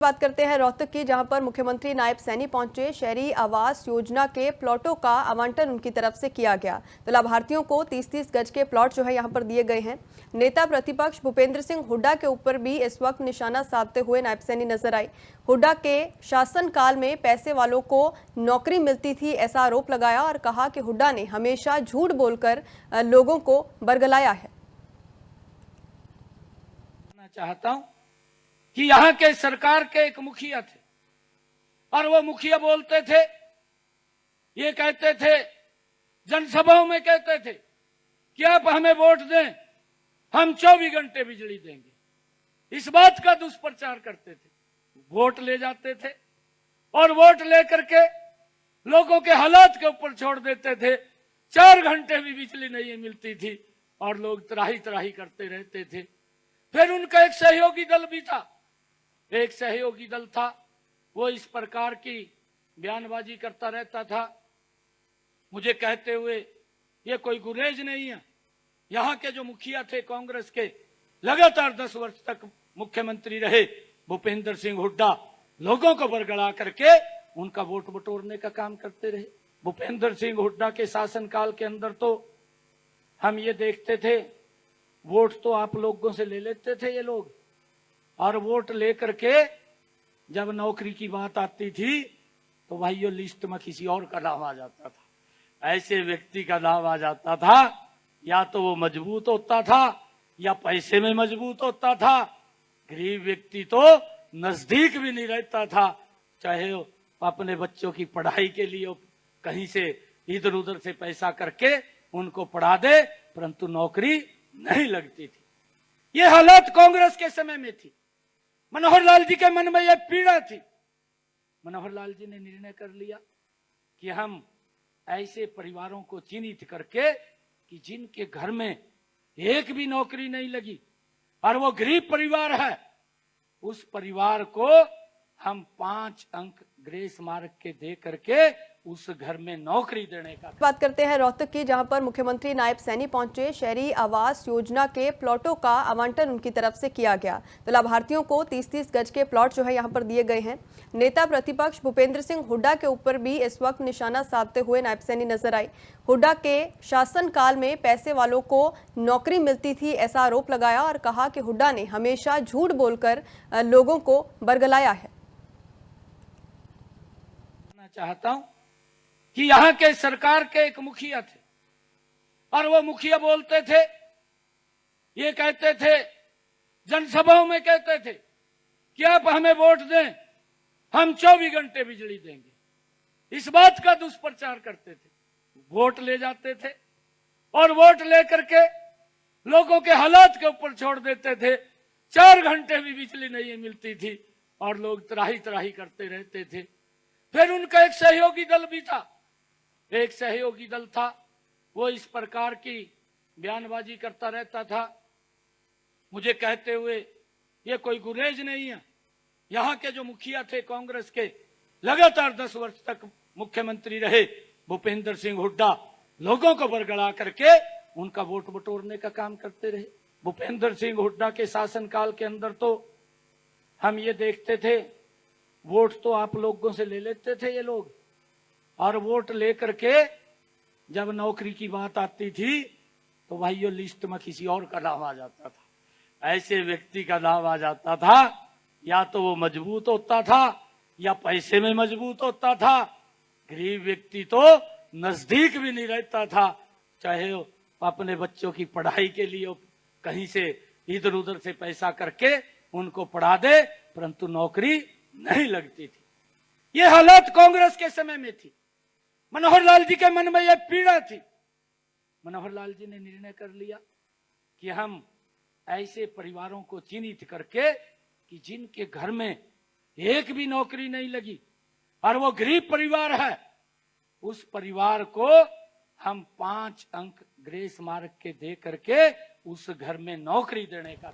बात करते हैं रोहतक की, जहां पर मुख्यमंत्री नायब सैनी पहुंचे। शहरी आवास योजना के प्लॉटों का आवंटन उनकी तरफ से किया गया। तो लाभार्थियों को 30-30 गज के प्लॉट जो है यहां पर दिए गए हैं। नेता प्रतिपक्ष भूपेंद्र सिंह हुड्डा के ऊपर भी इस वक्त निशाना साधते हुए नायब सैनी नजर आए। हुड्डा के शासनकाल में पैसे वालों को नौकरी मिलती थी, ऐसा आरोप लगाया और कहा कि हुड्डा ने हमेशा झूठ बोलकर लोगों को बरगलाया है। चाहता हूं कि यहाँ के सरकार के एक मुखिया थे और वो मुखिया बोलते थे, ये कहते थे, जनसभाओं में कहते थे कि आप हमें वोट दें, हम 24 घंटे बिजली देंगे। इस बात का दुष्प्रचार करते थे। वोट ले जाते थे और वोट लेकर के लोगों के हालात के ऊपर छोड़ देते थे। 4 घंटे भी बिजली नहीं मिलती थी और लोग त्राही त्राही करते रहते थे। फिर उनका एक सहयोगी दल भी था। एक सहयोगी दल था, वो इस प्रकार की बयानबाजी करता रहता था, मुझे कहते हुए ये कोई गुरेज नहीं है। यहाँ के जो मुखिया थे कांग्रेस के, लगातार 10 वर्ष तक मुख्यमंत्री रहे भूपेंद्र सिंह हुड्डा, लोगों को बरगला करके उनका वोट बटोरने का काम करते रहे। भूपेंद्र सिंह हुड्डा के शासनकाल के अंदर तो हम ये देखते थे, वोट तो आप लोगों से ले लेते थे ये लोग, और वोट लेकर के जब नौकरी की बात आती थी तो भाइयों लिस्ट में किसी और का नाम आ जाता था। ऐसे व्यक्ति का नाम आ जाता था, या तो वो मजबूत होता था या पैसे में मजबूत होता था। गरीब व्यक्ति तो नजदीक भी नहीं रहता था, चाहे वो अपने बच्चों की पढ़ाई के लिए कहीं से इधर उधर से पैसा करके उनको पढ़ा दे, परंतु नौकरी नहीं लगती थी। ये हालात कांग्रेस के समय में थी। मनोहर लाल जी के मन में यह पीड़ा थी। मनोहर लाल जी ने निर्णय कर लिया कि हम ऐसे परिवारों को चिन्हित करके कि जिनके घर में एक भी नौकरी नहीं लगी और वो गरीब परिवार है, उस परिवार को हम 5 अंक ग्रेस मार्क के दे करके उस घर में नौकरी देने का। बात करते हैं रोहतक की, जहां पर मुख्यमंत्री नायब सैनी पहुंचे। शहरी आवास योजना के प्लॉटों का आवंटन उनकी तरफ से किया गया। तो लाभार्थियों को 30-30 गज के प्लॉट जो है यहां पर दिए गए हैं। नेता प्रतिपक्ष भूपेंद्र सिंह हुड्डा के ऊपर भी इस वक्त निशाना साधते हुए नायब सैनी नजर आए। हुड्डा के शासनकाल में पैसे वालों को नौकरी मिलती थी, ऐसा आरोप लगाया और कहा कि हुड्डा ने हमेशा झूठ बोलकर लोगों को बरगलाया है। चाहता हूं कि यहाँ के सरकार के एक मुखिया थे और वो मुखिया बोलते थे, ये कहते थे, जनसभाओं में कहते थे कि आप हमें वोट दें, हम 24 घंटे बिजली देंगे। इस बात का दुष्प्रचार करते थे। वोट ले जाते थे और वोट लेकर के लोगों के हालात के ऊपर छोड़ देते थे। 4 घंटे भी बिजली नहीं मिलती थी और लोग त्राही त्राही करते रहते थे। फिर उनका एक सहयोगी दल भी था। एक सहयोगी दल था, वो इस प्रकार की बयानबाजी करता रहता था, मुझे कहते हुए ये कोई गुरेज नहीं है। यहाँ के जो मुखिया थे कांग्रेस के, लगातार 10 वर्ष तक मुख्यमंत्री रहे भूपेंद्र सिंह हुड्डा, लोगों को बरगला करके उनका वोट बटोरने का काम करते रहे। भूपेंद्र सिंह हुड्डा के शासनकाल के अंदर तो हम ये देखते थे, वोट तो आप लोगों से ले लेते थे ये लोग, और वोट लेकर के जब नौकरी की बात आती थी तो भाइयों लिस्ट में किसी और का नाम आ जाता था। ऐसे व्यक्ति का नाम आ जाता था, या तो वो मजबूत होता था या पैसे में मजबूत होता था। गरीब व्यक्ति तो नजदीक भी नहीं रहता था, चाहे वो अपने बच्चों की पढ़ाई के लिए कहीं से इधर उधर से पैसा करके उनको पढ़ा दे, परंतु नौकरी नहीं लगती थी। ये हालात कांग्रेस के समय में थी। मनोहर लाल जी के मन में यह पीड़ा थी। मनोहर लाल जी ने निर्णय कर लिया कि हम ऐसे परिवारों को चिन्हित करके कि जिनके घर में एक भी नौकरी नहीं लगी और वो गरीब परिवार है, उस परिवार को हम 5 अंक ग्रेस मार्क के दे करके उस घर में नौकरी देने का